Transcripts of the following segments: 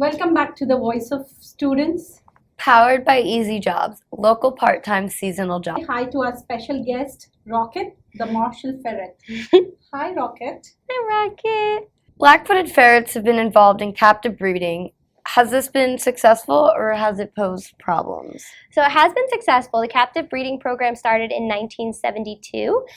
Welcome back to the Voice of Students. Powered by Easy Jobs, local part-time seasonal job. Hi to our special guest, Rocket, the Marshall Ferret. Hi, Rocket. Hi, Rocket. Black-footed ferrets have been involved in captive breeding. Has this been successful or has it posed problems? So it has been successful. The captive breeding program started in 1972,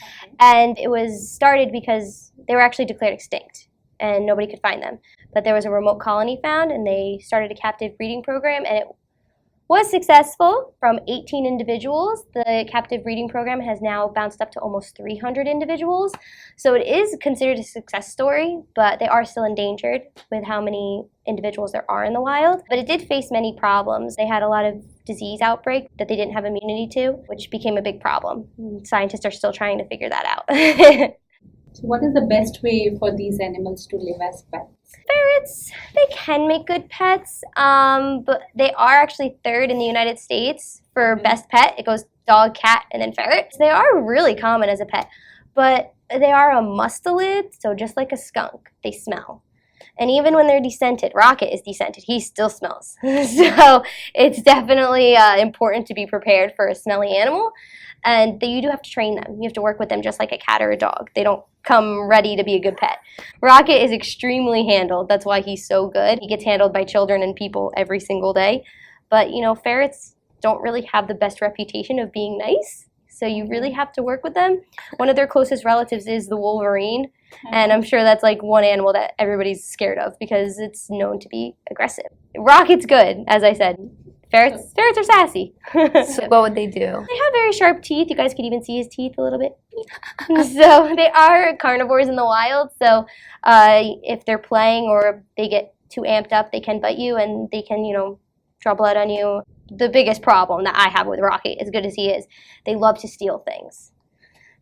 and it was started because they were actually declared extinct and nobody could find them. But there was a remote colony found, and they started a captive breeding program, and it was successful. From 18 individuals, the captive breeding program has now bounced up to almost 300 individuals. So it is considered a success story, but they are still endangered with how many individuals there are in the wild. But it did face many problems. They had a lot of disease outbreak that they didn't have immunity to, which became a big problem. Scientists are still trying to figure that out. So what is the best way for these animals to live as pets? Ferrets, they can make good pets, but they are actually third in the United States for best pet. It goes dog, cat, and then ferret. So they are really common as a pet, but they are a mustelid, so just like a skunk, they smell. And even when they're descented, Rocket is descented, he still smells. So it's definitely important to be prepared for a smelly animal. And you do have to train them. You have to work with them just like a cat or a dog. They don't come ready to be a good pet. Rocket is extremely handled. That's why he's so good. He gets handled by children and people every single day. But, you know, ferrets don't really have the best reputation of being nice. So you really have to work with them. One of their closest relatives is the wolverine. And I'm sure that's like one animal that everybody's scared of because it's known to be aggressive. Rocket's good, as I said. Ferrets are sassy. So what would they do? They have very sharp teeth. You guys could even see his teeth a little bit. So they are carnivores in the wild. So if they're playing or they get too amped up, they can bite you and they can, draw blood on you. The biggest problem that I have with Rocket, as good as he is, they love to steal things.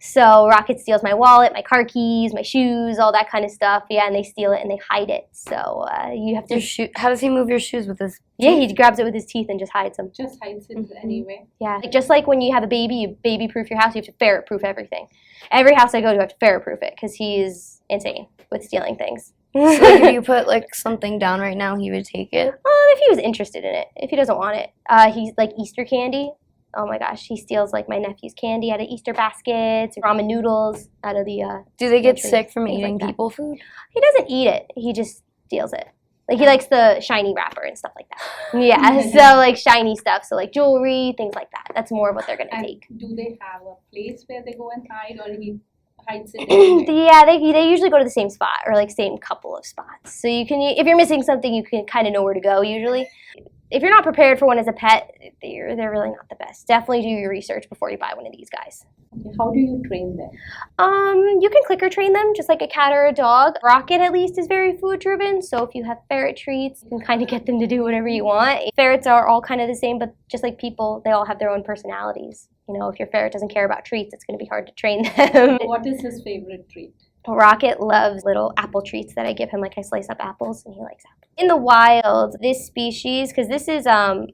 So Rocket steals my wallet, my car keys, my shoes, all that kind of stuff. Yeah, and they steal it and they hide it. So you have to. How does he move your shoes with his teeth? Yeah, he grabs it with his teeth and just hides them. Just hides it anyway. Yeah, just like when you have a baby, you baby-proof your house, you have to ferret-proof everything. Every house I go to, I have to ferret-proof it because he's insane with stealing things. So if you put like something down right now, he would take it? If he was interested in it. If he doesn't want it. He's like Easter candy. Oh my gosh, he steals like my nephew's candy out of Easter baskets, ramen noodles out of the Do they get pantry, sick from things eating like that. people food? He doesn't eat it. He just steals it. Like he likes the shiny wrapper and stuff like that. Yeah, so like shiny stuff, so like jewelry, things like that. That's more of what they're gonna take. Do they have a place where they go and hide, or he hides it anywhere? Yeah, they usually go to the same spot or like same couple of spots. So you can, if you're missing something, you can kind of know where to go usually. If you're not prepared for one as a pet, they're really not the best. Definitely do your research before you buy one of these guys. Okay, how do you train them? You can clicker train them just like a cat or a dog. Rocket at least is very food driven, so if you have ferret treats, you can kind of get them to do whatever you want. Ferrets are all kind of the same, but just like people, they all have their own personalities. If your ferret doesn't care about treats, it's going to be hard to train them. What is his favorite treat? Rocket loves little apple treats that I give him, like I slice up apples and he likes apples. In the wild, this species, because this is a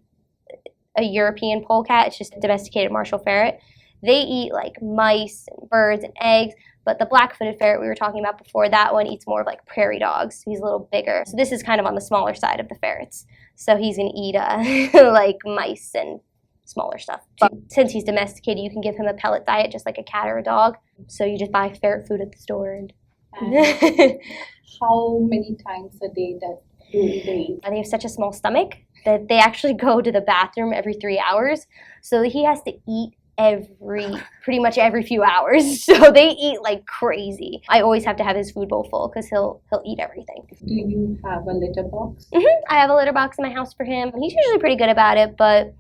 European polecat, it's just a domesticated Marshall ferret, they eat like mice and birds and eggs, but the black-footed ferret we were talking about before, that one eats more of like prairie dogs. He's a little bigger. So this is kind of on the smaller side of the ferrets. So he's going to eat like mice and smaller stuff. But since he's domesticated, you can give him a pellet diet just like a cat or a dog. So you just buy ferret food at the store. And how many times a day do they eat? They have such a small stomach that they actually go to the bathroom every 3 hours. So he has to eat pretty much every few hours. So they eat like crazy. I always have to have his food bowl full because he'll eat everything. Do you have a litter box? I have a litter box in my house for him. He's usually pretty good about it, but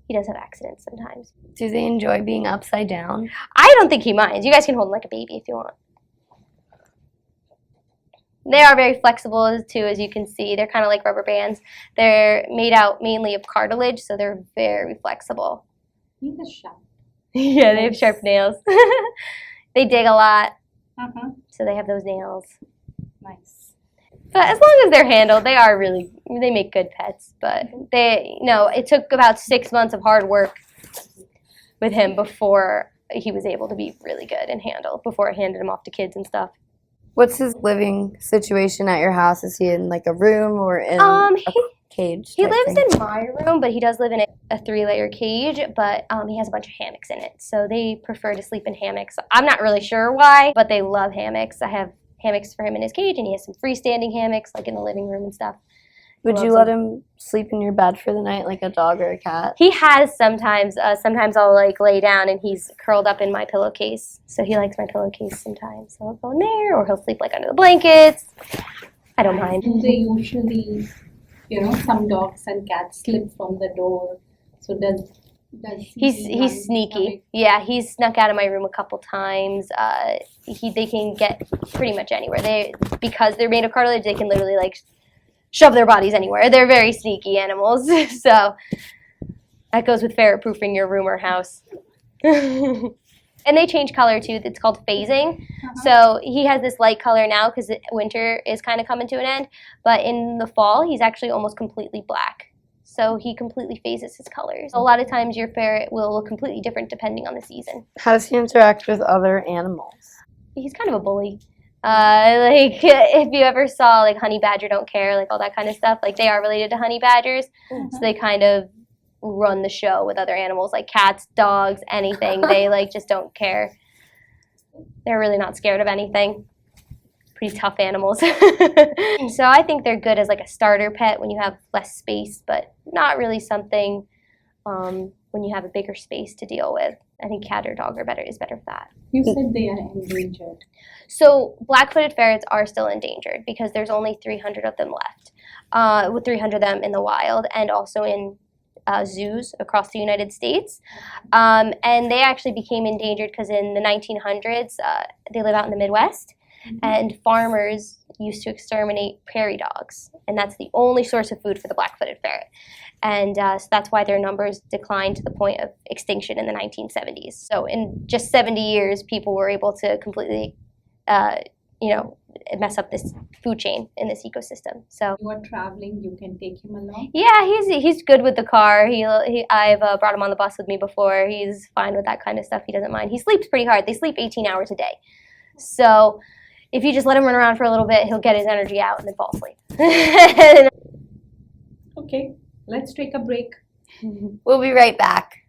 he does have accidents sometimes. Do they enjoy being upside down? I don't think he minds. You guys can hold him like a baby if you want. They are very flexible too, as you can see. They're kind of like rubber bands. They're made out mainly of cartilage, so they're very flexible. He has sharp. Yeah, they have sharp nails. They dig a lot, So they have those nails. Nice. But as long as they're handled, they make good pets. But it took about 6 months of hard work with him before he was able to be really good and handled, before I handed him off to kids and stuff. What's his living situation at your house? Is he in like a room or in? cage? He type lives thing? in my room, but he does live in a 3-layer cage, but he has a bunch of hammocks in it. So they prefer to sleep in hammocks. I'm not really sure why, but they love hammocks. I have hammocks for him in his cage, and he has some freestanding hammocks like in the living room and stuff. Would you loves let them. him sleep in your bed for the night like a dog or a cat? He has sometimes. Sometimes I'll like lay down and he's curled up in my pillowcase. So he likes my pillowcase sometimes. So I'll go in there, or he'll sleep like under the blankets. I don't mind. Do they usually, some dogs and cats slip from the door? So does he run He's sneaky. away? Yeah, he's snuck out of my room a couple times. They can get pretty much anywhere. Because they're made of cartilage, they can literally like shove their bodies anywhere. They're very sneaky animals. So that goes with ferret proofing your room or house. And they change color too. It's called phasing. So he has this light color now because winter is kind of coming to an end. But in the fall, he's actually almost completely black. So he completely phases his colors. A lot of times your ferret will look completely different depending on the season. How does he interact with other animals? He's kind of a bully. Like if you ever saw like honey badger don't care, like all that kind of stuff, like they are related to honey badgers. So they kind of run the show with other animals like cats, dogs, anything. They like just don't care. They're really not scared of anything. Pretty tough animals. So I think they're good as like a starter pet when you have less space, but not really something when you have a bigger space to deal with. I think cat or dog is better for that. You said they are endangered. So black-footed ferrets are still endangered because there's only 300 of them left, with 300 of them in the wild and also in zoos across the United States. And they actually became endangered because in the 1900s, they live out in the Midwest, and farmers used to exterminate prairie dogs, and that's the only source of food for the black-footed ferret. And so that's why their numbers declined to the point of extinction in the 1970s. So in just 70 years, people were able to completely, mess up this food chain in this ecosystem. So You are traveling, you can take him along. yeah, he's good with the car. I've brought him on the bus with me before. He's fine with that kind of stuff. He doesn't mind. He sleeps pretty hard. They sleep 18 hours a day. So if you just let him run around for a little bit, he'll get his energy out and then fall asleep. Okay, let's take a break. We'll be right back.